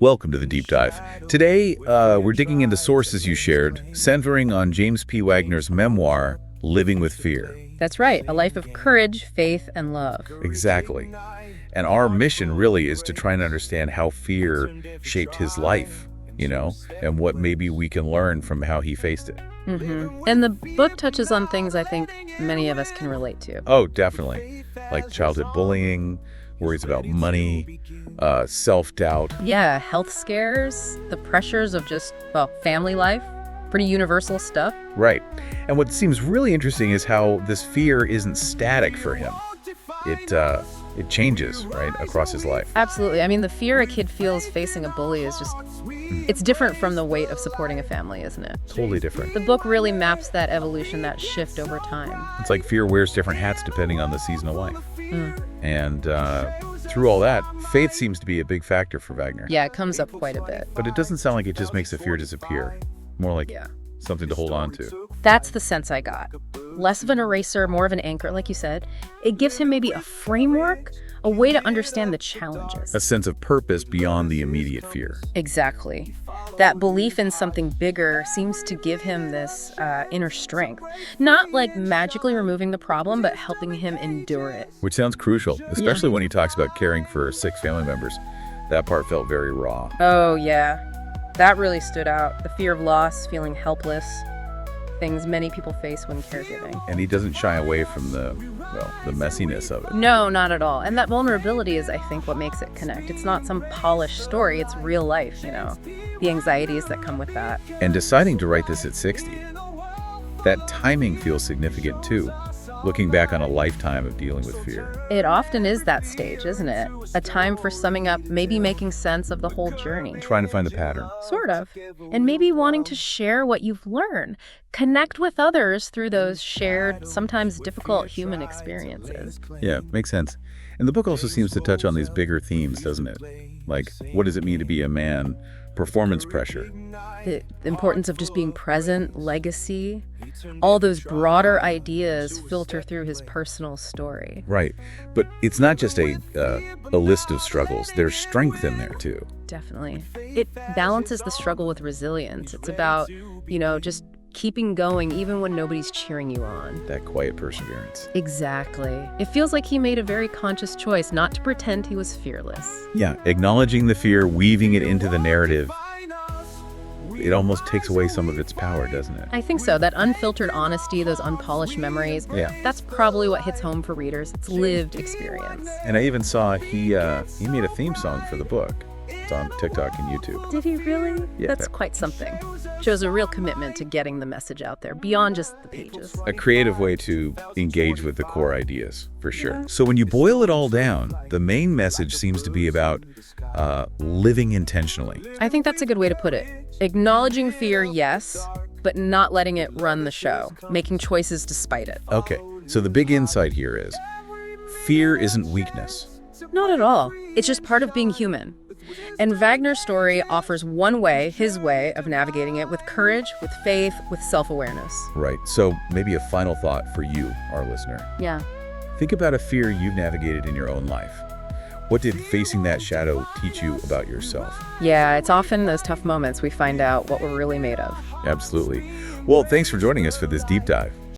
Welcome to the Deep Dive. Today, we're digging into sources you shared, centering on James P. Wagner's memoir, Living with Fear. That's right, a life of courage, faith, and love. Exactly. And our mission really is to try and understand how fear shaped his life, and what maybe we can learn from how he faced it. And the book touches on things I think many of us can relate to. Oh, definitely. Like childhood bullying, worries about money, self-doubt. Yeah, health scares, the pressures of just, family life. Pretty universal stuff. Right. And what seems really interesting is how this fear isn't static for him. It changes, right, across his life. Absolutely. I mean, the fear a kid feels facing a bully is just, it's different from the weight of supporting a family, isn't it? Totally different. The book really maps that evolution, that shift over time. It's like fear wears different hats depending on the season of life. And through all that, faith seems to be a big factor for Wagner. Yeah, it comes up quite a bit. But it doesn't sound like it just makes the fear disappear. More like something to hold on to. That's the sense I got. Less of an eraser, more of an anchor, like you said. It gives him maybe a framework, a way to understand the challenges. A sense of purpose beyond the immediate fear. Exactly. That belief in something bigger seems to give him this inner strength. Not like magically removing the problem, but helping him endure it. Which sounds crucial, especially when he talks about caring for sick family members. That part felt very raw. Oh, yeah. That really stood out. The fear of loss, feeling helpless, things many people face when caregiving. And he doesn't shy away from the messiness of it. No, not at all. And that vulnerability is, I think, what makes it connect. It's not some polished story. It's real life, the anxieties that come with that. And deciding to write this at 60, that timing feels significant too. Looking back on a lifetime of dealing with fear. It often is that stage, isn't it? A time for summing up, maybe making sense of the whole journey. Trying to find the pattern. Sort of. And maybe wanting to share what you've learned. Connect with others through those shared, sometimes difficult human experiences. Yeah, makes sense. And the book also seems to touch on these bigger themes, doesn't it? Like, what does it mean to be a man? Performance pressure. The importance of just being present, legacy, all those broader ideas filter through his personal story. Right. But it's not just a list of struggles. There's strength in there, too. Definitely. It balances the struggle with resilience. It's about, just keeping going even when nobody's cheering you on. That quiet perseverance. Exactly. It feels like he made a very conscious choice not to pretend he was fearless. Yeah, acknowledging the fear, weaving it into the narrative. It almost takes away some of its power, doesn't it? I think so. That unfiltered honesty, those unpolished memories, that's probably what hits home for readers. It's lived experience. And I even saw he made a theme song for the book. It's on TikTok and YouTube. Did he really? Yeah. That's quite something. Shows a real commitment to getting the message out there, beyond just the pages. A creative way to engage with the core ideas, for sure. So when you boil it all down, the main message seems to be about living intentionally. I think that's a good way to put it. Acknowledging fear, yes, but not letting it run the show. Making choices despite it. Okay, so the big insight here is fear isn't weakness. Not at all. It's just part of being human. And Wagner's story offers one way, his way, of navigating it with courage, with faith, with self-awareness. Right. So maybe a final thought for you, our listener. Yeah. Think about a fear you've navigated in your own life. What did facing that shadow teach you about yourself? Yeah, it's often those tough moments we find out what we're really made of. Absolutely. Well, thanks for joining us for this deep dive.